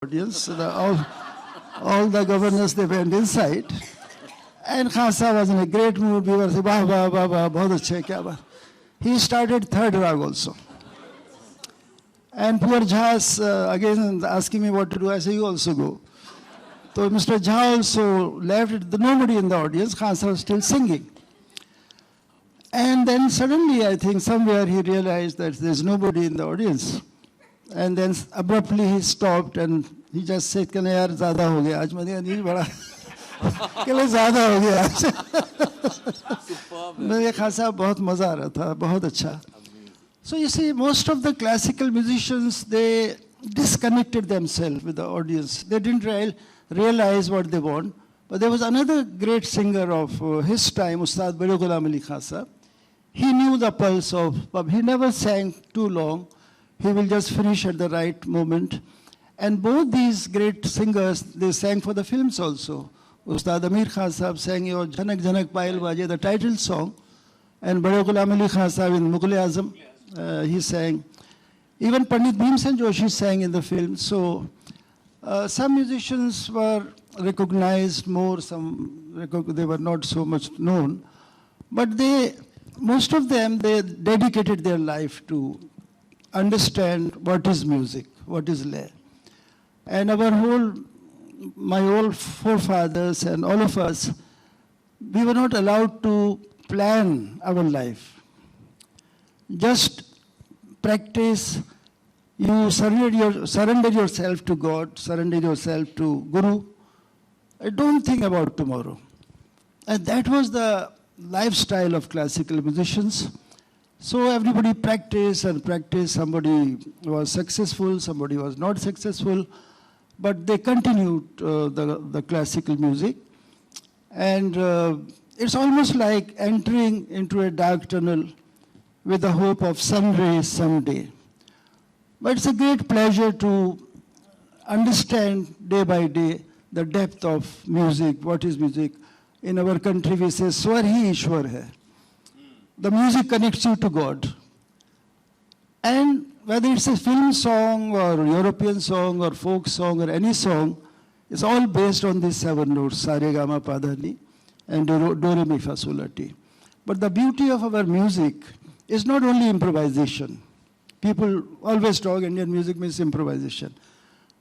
audience. All the governors, they went inside. And Khan Sahib was in a great mood. We were saying, wah, wah, wah, wah, bahut achhe, kya baat. He started third rag also. And poor Jha's again asking me what to do. I say, you also go. So Mr. Jha also left. Nobody in the audience. Khan Sahib was still singing. And then suddenly, I think somewhere he realized that there's nobody in the audience. And then abruptly he stopped and he just said, "Kya yaar, zyada ho gaya. Aaj maine नहीं बड़ा." "Kya zyada ho gaya." मेरे खान साहब बहुत मजा आ रहा था, बहुत अच्छा. So you see, most of the classical musicians, they disconnected themselves with the audience. They didn't realize what they want. But there was another great singer of his time, Ustad Ghulam Ali Khan Sahib. He knew the pulse of, but he never sang too long. He will just finish at the right moment. And both these great singers, they sang for the films also. Ustad Amir Khan Sahib sang your Janak Janak Payal Baje, the title song. And Bade Ghulam Ali Khan Sahib in Mughal-e-Azam, he sang. Even Pandit Bhimsen Joshi sang in the film. So some musicians were recognized more, they were not so much known. But most of them, they dedicated their life to understand what is music, what is lay. And my old forefathers and all of us, we were not allowed to plan our life. Just practice. You surrender yourself to God, surrender yourself to Guru. Don't think about tomorrow. And that was the lifestyle of classical musicians. So everybody practiced and practiced. Somebody was successful, somebody was not successful. But they continued the classical music. And it's almost like entering into a dark tunnel with the hope of sun rays someday. But it's a great pleasure to understand day by day the depth of music. What is music? In our country we say, Swar hi Ishwar hai. The music connects you to God. And whether it's a film song or European song or folk song or any song, it's all based on these 7 notes, Sa Re Ga Ma Pa Dha Ni and Do Re Mi Fa Sol La Ti. But the beauty of our music is not only improvisation. People always talk Indian music means improvisation.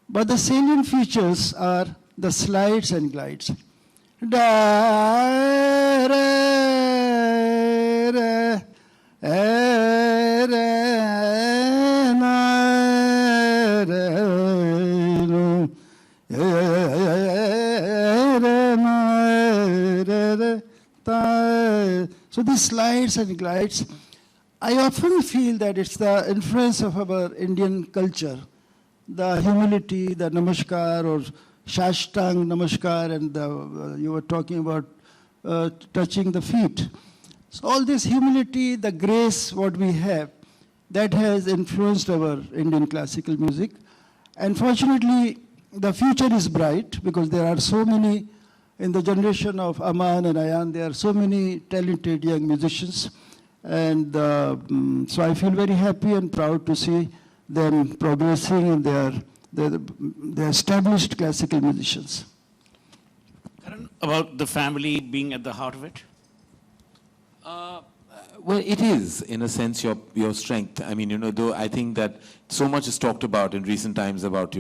But the salient features are the slides and glides. Da, re, re, re, na, re, no, re, na, re, ta. So these slides and glides, I often feel that it's the influence of our Indian culture, the humility, the namaskar or shashtang namaskar, and you were talking about touching the feet. So all this humility, the grace, what we have, that has influenced our Indian classical music. And fortunately, the future is bright because there are so many, in the generation of Aman and Ayan, there are so many talented young musicians. And so I feel very happy and proud to see them progressing, and they're established classical musicians. Karan, about the family being at the heart of it? Well, it is, in a sense, your strength. I mean, though I think that so much is talked about in recent times about,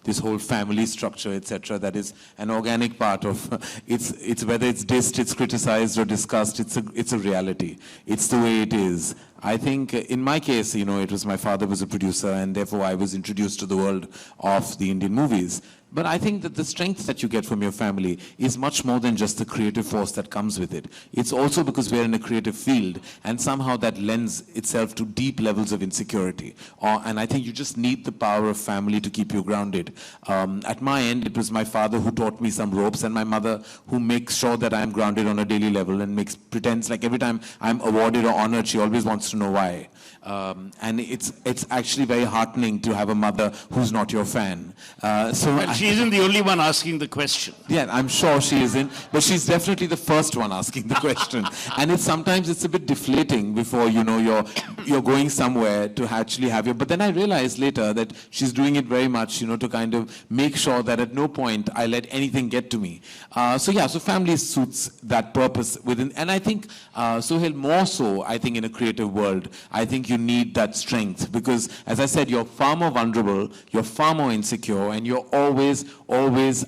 this whole family structure, etc. That is an organic part of, it's whether it's dissed, it's criticized or discussed, it's a reality. It's the way it is. I think in my case, it was my father was a producer, and therefore I was introduced to the world of the Indian movies. But I think that the strength that you get from your family is much more than just the creative force that comes with it. It's also because we're in a creative field, and somehow that lends itself to deep levels of insecurity. And I think you just need the power of family to keep you grounded. At my end, it was my father who taught me some ropes, and my mother who makes sure that I'm grounded on a daily level and pretends like every time I'm awarded or honored, she always wants to know why. And it's actually very heartening to have a mother who's not your fan. But she isn't the only one asking the question. Yeah, I'm sure she isn't, but she's definitely the first one asking the question. And sometimes it's a bit deflating before you're going somewhere to actually have your but then I realized later that she's doing it very much, to kind of make sure that at no point I let anything get to me. So family suits that purpose within, and I think, Sohail, more so, I think in a creative world, I think you need that strength because, as I said, you're far more vulnerable, you're far more insecure, and you're always,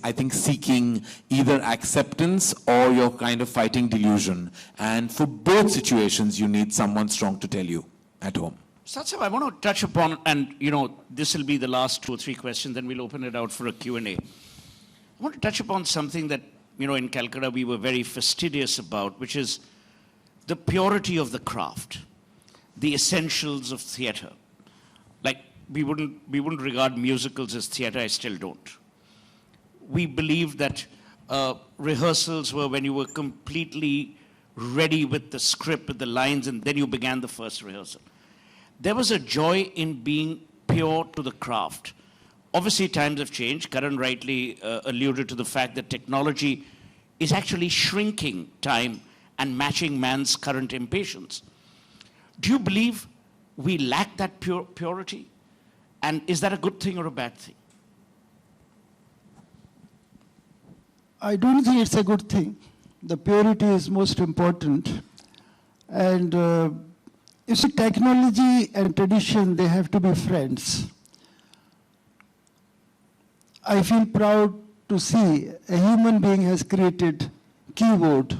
I think, seeking either acceptance or you're kind of fighting delusion. And for both situations, you need someone strong to tell you at home. Satsab, I want to touch upon, and this will be the last 2 or 3 questions, then we'll open it out for a Q&A. I want to touch upon something that, in Calcutta we were very fastidious about, which is the purity of the craft, the essentials of theatre. Like, we wouldn't regard musicals as theatre, I still don't. We believed that rehearsals were when you were completely ready with the script, with the lines, and then you began the first rehearsal. There was a joy in being pure to the craft. Obviously, times have changed. Karan rightly alluded to the fact that technology is actually shrinking time and matching man's current impatience. Do you believe we lack that purity? And is that a good thing or a bad thing? I don't think it's a good thing. The purity is most important. And you see, technology and tradition, they have to be friends. I feel proud to see a human being has created keyboard.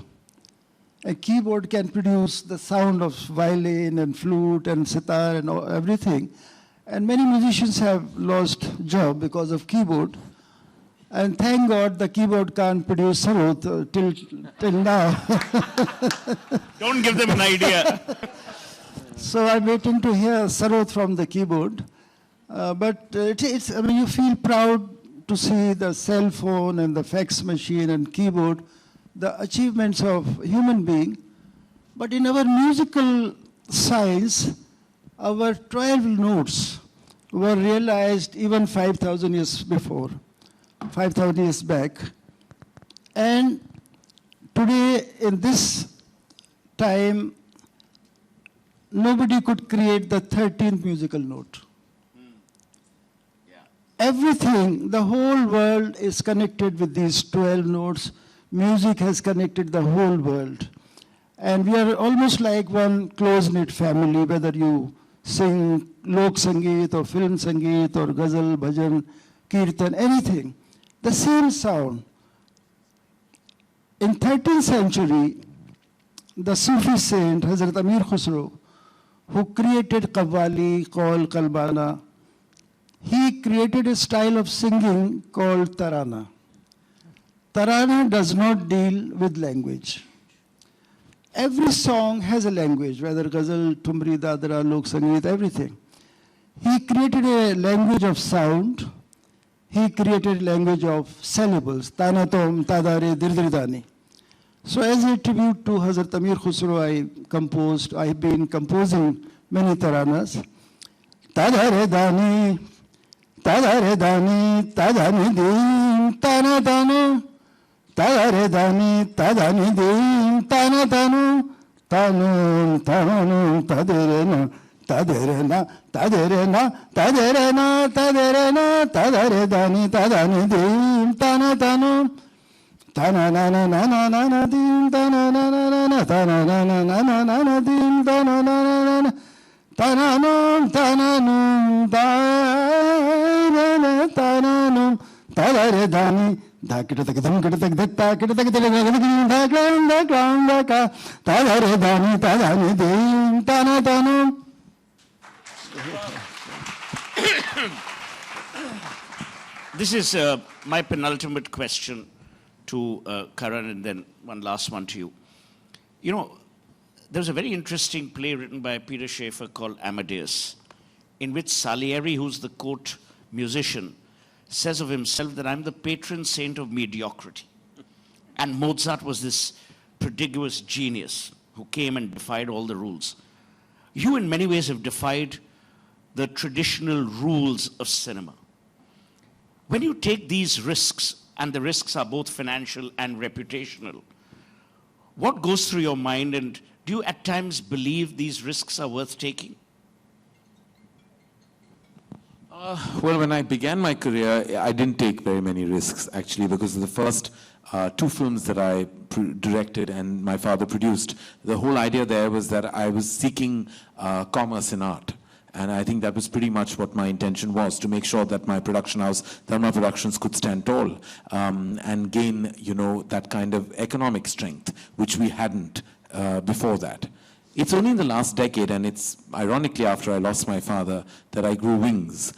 A keyboard can produce the sound of violin and flute and sitar and everything. And many musicians have lost job because of keyboard. And thank God the keyboard can't produce sarod till now. Don't give them an idea. So I'm waiting to hear sarod from the keyboard. But you feel proud to see the cell phone and the fax machine and keyboard, the achievements of human being. But in our musical science, our 12 notes were realized even 5,000 years before. 5,000 years back. And today, in this time, nobody could create the 13th musical note. Everything, the whole world is connected with these 12 notes. Music has connected the whole world. And we are almost like one close-knit family, whether you sing lok sangeet or film sangeet or ghazal, bhajan, kirtan, anything. The same sound. In 13th century, the Sufi saint, Hazrat Amir Khusro, who created Qawwali, Qawl, Qalbana, he created a style of singing called Tarana. Tarana does not deal with language. Every song has a language, whether ghazal, tumri, dadra, lok sangeet, everything. He created a language of sound. He created language of syllables, tanatom, tadare, dirdridani. So as a tribute to Hazrat Amir Khusro, I have been composing many taranas. Tadare dani, tadare dani, tadani din, tanatanu, tadare dani, tadani din, tanatanu, tanun, tanun, taderena. Taderena, taderena, taderena, taderena, tadare dani, tadani dim, tanatanu, tananana dim, tananana, tananana dim, tananana, tananum, tananum, tananum, tadare dani, dakita takidam kita takita kita takita tadare dani, tadani dim, tanatanu. This is my penultimate question to Karan, and then one last one to you. There's a very interesting play written by Peter Shaffer called Amadeus, in which Salieri, who's the court musician, says of himself that I'm the patron saint of mediocrity. And Mozart was this prodigious genius who came and defied all the rules. You, in many ways, have defied the traditional rules of cinema. When you take these risks, and the risks are both financial and reputational, what goes through your mind, and do you at times believe these risks are worth taking? Well, when I began my career, I didn't take very many risks, actually, because the first two films that I directed and my father produced, the whole idea there was that I was seeking commerce in art. And I think that was pretty much what my intention was, to make sure that my production house, Dharma Productions, could stand tall and gain, that kind of economic strength, which we hadn't before that. It's only in the last decade, and it's ironically after I lost my father, that I grew wings.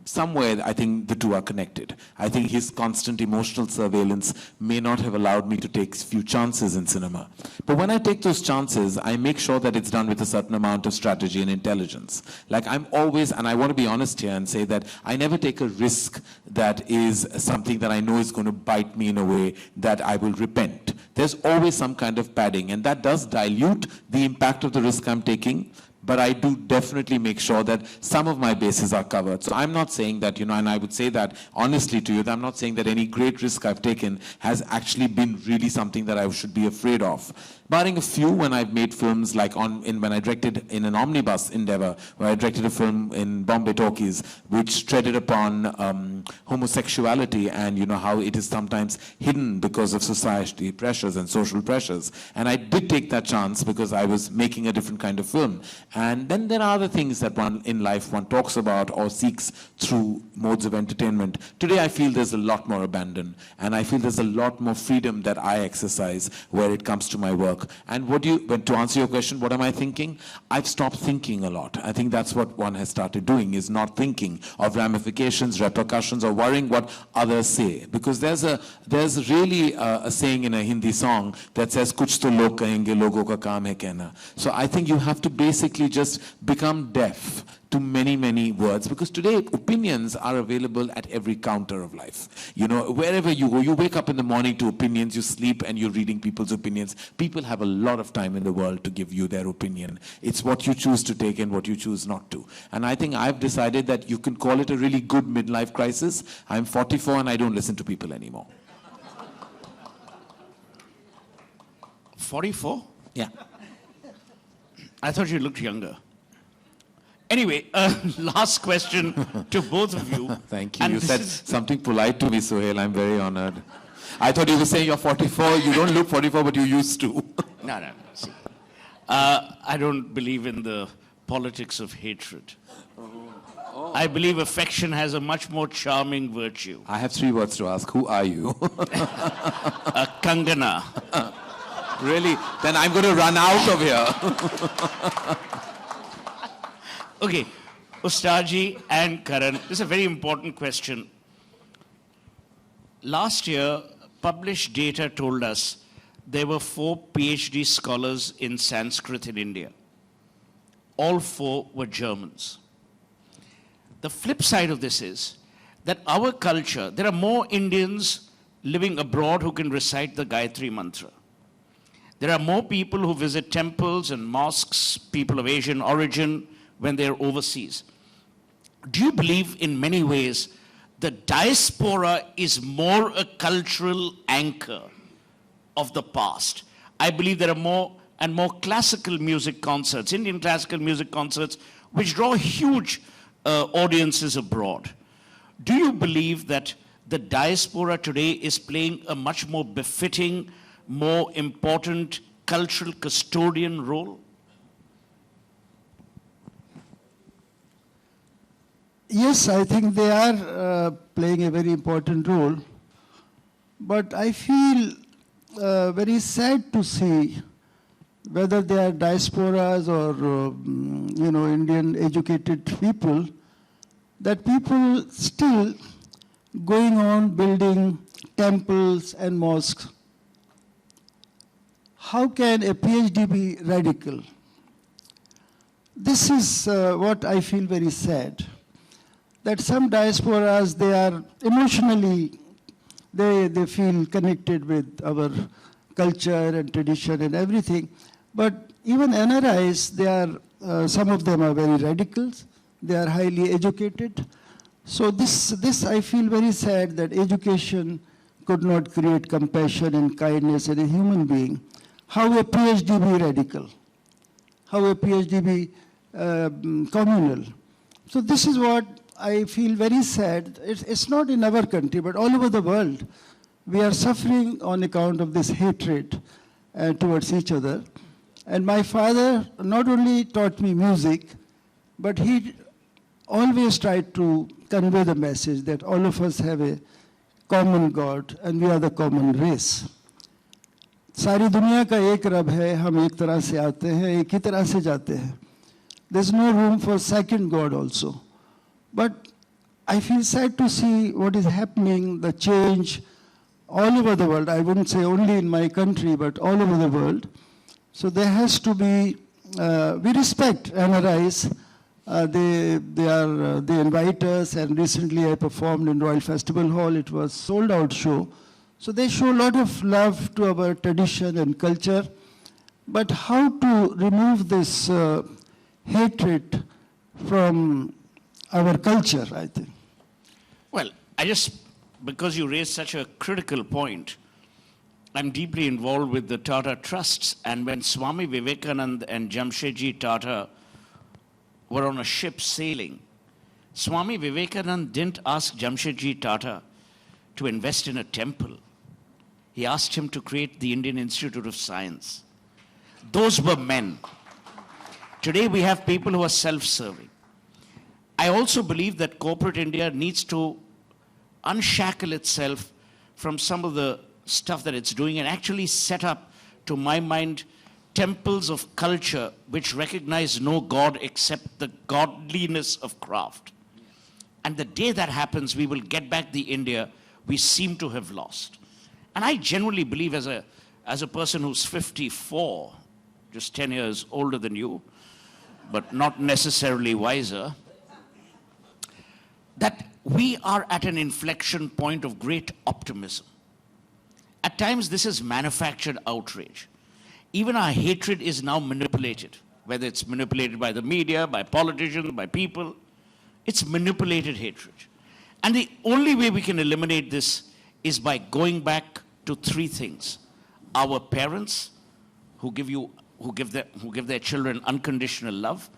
Somewhere, I think the two are connected. I think his constant emotional surveillance may not have allowed me to take few chances in cinema. But when I take those chances, I make sure that it's done with a certain amount of strategy and intelligence. Like I'm always, and I want to be honest here and say that I never take a risk that is something that I know is going to bite me in a way that I will repent. There's always some kind of padding, and that does dilute the impact of the risk I'm taking. But I do definitely make sure that some of my bases are covered. So I'm not saying that, and I would say that honestly to you, that I'm not saying that any great risk I've taken has actually been really something that I should be afraid of. Barring a few, when I've made films like when I directed in an omnibus endeavor, where I directed a film in Bombay Talkies, which treaded upon homosexuality and how it is sometimes hidden because of society pressures and social pressures. And I did take that chance because I was making a different kind of film. And then there are other things that in life one talks about or seeks through modes of entertainment. Today I feel there's a lot more abandon, and I feel there's a lot more freedom that I exercise where it comes to my work. And to answer your question, what am I thinking? I've stopped thinking a lot. I think that's what one has started doing, is not thinking of ramifications, repercussions, or worrying what others say. Because there's really a saying in a Hindi song that says, "Kuch to log kahenge, logo ka kaam hai kehna." So I think you have to basically just become deaf to many, many words, because today opinions are available at every counter of life. Wherever you go, you wake up in the morning to opinions, you sleep and you're reading people's opinions. People have a lot of time in the world to give you their opinion. It's what you choose to take and what you choose not to. And I think I've decided that you can call it a really good midlife crisis. I'm 44 and I don't listen to people anymore. 44? Yeah. I thought you looked younger. Anyway, last question to both of you. Thank you. You said something polite to me, Sohail. I'm very honored. I thought you were saying you're 44. You don't look 44, but you used to. No. See, I don't believe in the politics of hatred. I believe affection has a much more charming virtue. I have 3 words to ask. Who are you? Kangana. Really? Then I'm going to run out of here. Okay, Ustadji and Karan, this is a very important question. Last year, published data told us there were 4 PhD scholars in Sanskrit in India. All 4 were Germans. The flip side of this is that our culture, there are more Indians living abroad who can recite the Gayatri Mantra. There are more people who visit temples and mosques, people of Asian origin, when they're overseas. Do you believe in many ways the diaspora is more a cultural anchor of the past? I believe there are more and more classical music concerts, Indian classical music concerts, which draw huge audiences abroad. Do you believe that the diaspora today is playing a much more befitting, more important cultural custodian role? Yes, I think they are playing a very important role. But I feel very sad to see whether they are diasporas or, Indian educated people, that people still going on building temples and mosques. How can a PhD be radical? This is what I feel very sad. That some diasporas, they are emotionally, they feel connected with our culture and tradition and everything. But even NRIs, they are, some of them are very radicals. They are highly educated. So this I feel very sad that education could not create compassion and kindness in a human being. How a PhD be radical? How a PhD be communal? So this is what I feel very sad. It's not in our country, but all over the world, we are suffering on account of this hatred towards each other. And my father not only taught me music, but he always tried to convey the message that all of us have a common God and we are the common race. सारी दुनिया का एक रब है, हम एक तरह से आते हैं, एक ही तरह से जाते हैं. There's no room for second God also. But I feel sad to see what is happening, the change all over the world. I wouldn't say only in my country, but all over the world. So there has to be, we respect NRIs. They invite us, and recently I performed in Royal Festival Hall. It was sold out show. So they show a lot of love to our tradition and culture. But how to remove this hatred from our culture, I think. Well, because you raised such a critical point, I'm deeply involved with the Tata Trusts, and when Swami Vivekananda and Jamshedji Tata were on a ship sailing, Swami Vivekananda didn't ask Jamshedji Tata to invest in a temple. He asked him to create the Indian Institute of Science. Those were men. Today we have people who are self-serving. I also believe that corporate India needs to unshackle itself from some of the stuff that it's doing and actually set up, to my mind, temples of culture which recognize no God except the godliness of craft. And the day that happens, we will get back the India we seem to have lost. And I genuinely believe, as a person who's 54, just 10 years older than you, but not necessarily wiser, that we are at an inflection point of great optimism. At times, this is manufactured outrage. Even our hatred is now manipulated, whether it's manipulated by the media, by politicians, by people. It's manipulated hatred. And the only way we can eliminate this is by going back to three things. Our parents, who give their children unconditional love,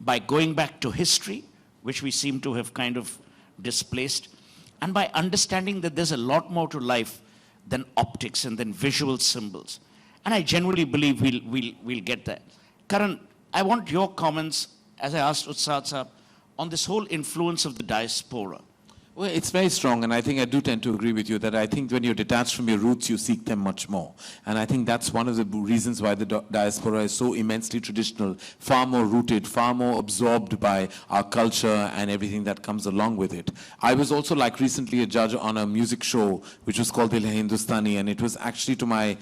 by going back to history, which we seem to have kind of displaced, and by understanding that there's a lot more to life than optics and than visual symbols. And I genuinely believe we'll get there. Karan, I want your comments, as I asked Ustad Sahab, on this whole influence of the diaspora. Well, it's very strong, and I think I do tend to agree with you that I think when you're detached from your roots, you seek them much more. And I think that's one of the reasons why the diaspora is so immensely traditional, far more rooted, far more absorbed by our culture and everything that comes along with it. I was also, like, recently a judge on a music show which was called Dil Hai Hindustani, and it was actually to my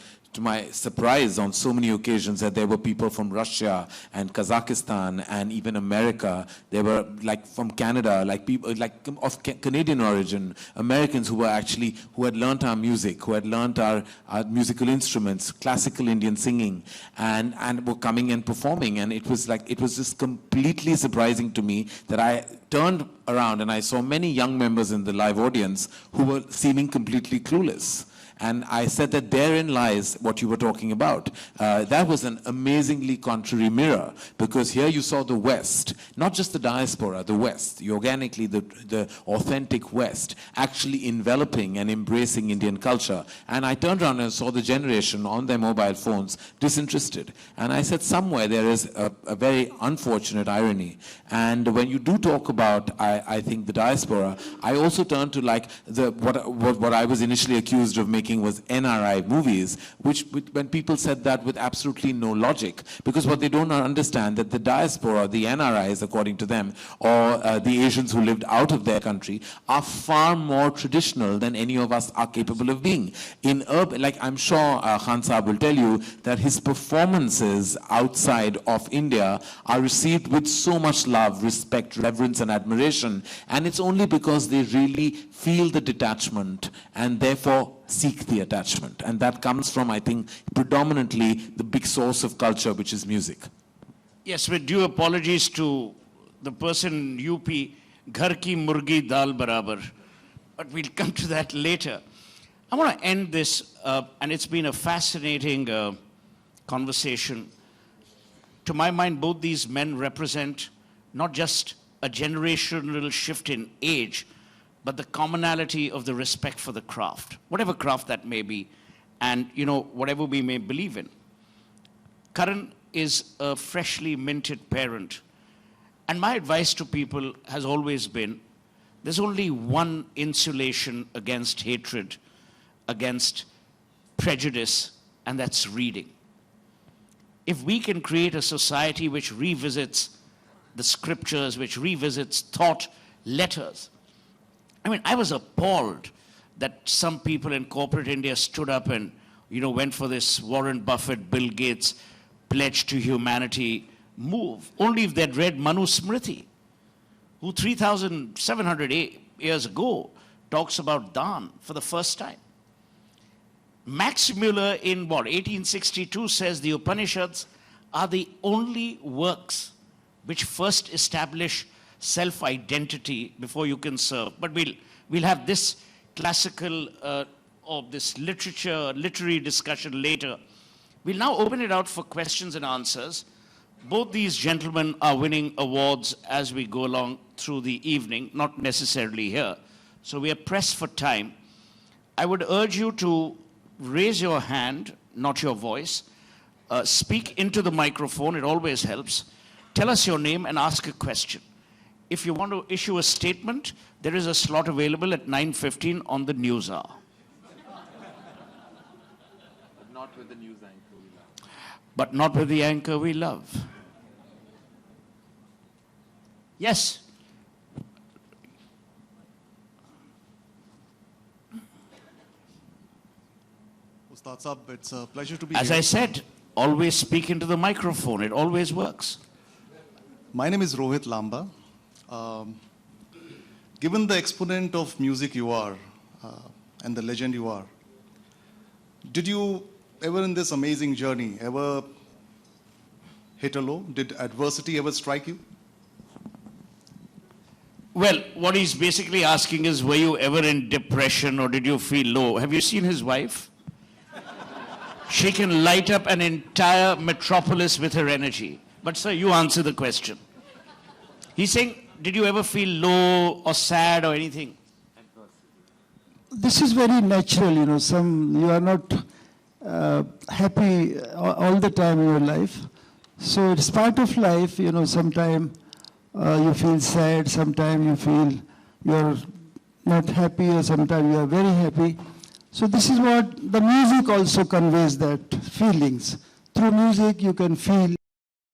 surprise on so many occasions that there were people from Russia and Kazakhstan and even America. There were, like, from Canada, like people like of Canadian origin, Americans who had learnt our music, who had learnt our musical instruments, classical Indian singing, and were coming and performing. And it was just completely surprising to me that I turned around and I saw many young members in the live audience who were seeming completely clueless. And I said that therein lies what you were talking about. That was an amazingly contrary mirror, because here you saw the West, not just the diaspora, the West, organically the authentic West, actually enveloping and embracing Indian culture. And I turned around and saw the generation on their mobile phones disinterested. And I said somewhere there is a very unfortunate irony. And when you do talk about, I think, the diaspora, I also turn to, like, what I was initially accused of making was NRI movies, which when people said that with absolutely no logic, because what they don't understand that the diaspora, the NRIs according to them, or the Asians who lived out of their country, are far more traditional than any of us are capable of being. In urban, like, I'm sure Khan Saab will tell you that his performances outside of India are received with so much love, respect, reverence and admiration, and it's only because they really feel the detachment and therefore seek the attachment. And that comes from, I think, predominantly the big source of culture, which is music. Yes, with due apologies to the person in UP, ghar ki murgi dal barabar. But we'll come to that later. I want to end this, and it's been a fascinating conversation. To my mind, both these men represent not just a generational shift in age, but the commonality of the respect for the craft, whatever craft that may be, and whatever we may believe in. Karan is a freshly minted parent, and my advice to people has always been, there's only one insulation against hatred, against prejudice, and that's reading. If we can create a society which revisits the scriptures, which revisits thought letters. I mean, I was appalled that some people in corporate India stood up and, went for this Warren Buffett, Bill Gates, pledge to humanity move, only if they'd read Manu Smriti, who 3,700 years ago talks about Dhan for the first time. Max Muller in 1862 says the Upanishads are the only works which first establish self-identity before you can serve. But we'll have this classical or this literary discussion later. We'll now open it out for questions and answers. Both these gentlemen are winning awards as we go along through the evening, not necessarily here. So we are pressed for time. I would urge you to raise your hand, not your voice. Speak into the microphone, it always helps. Tell us your name and ask a question. If you want to issue a statement, there is a slot available at 9:15 on the news hour. But not with the news anchor we love. But not with the anchor we love. Yes. Ustad Sahab, it's a pleasure to be As here. I said, always speak into the microphone. It always works. My name is Rohit Lamba. Given the exponent of music you are and the legend you are, did you ever in this amazing journey ever hit a low? Did adversity ever strike you? Well, what he's basically asking is, were you ever in depression or did you feel low? Have you seen his wife? She can light up an entire metropolis with her energy. But sir, you answer the question. He's saying, did you ever feel low or sad or anything? This is very natural, you are not happy all the time in your life. So it's part of life, sometimes you feel sad, sometimes you feel you're not happy, or sometimes you are very happy. So this is what the music also conveys, that feelings. Through music you can feel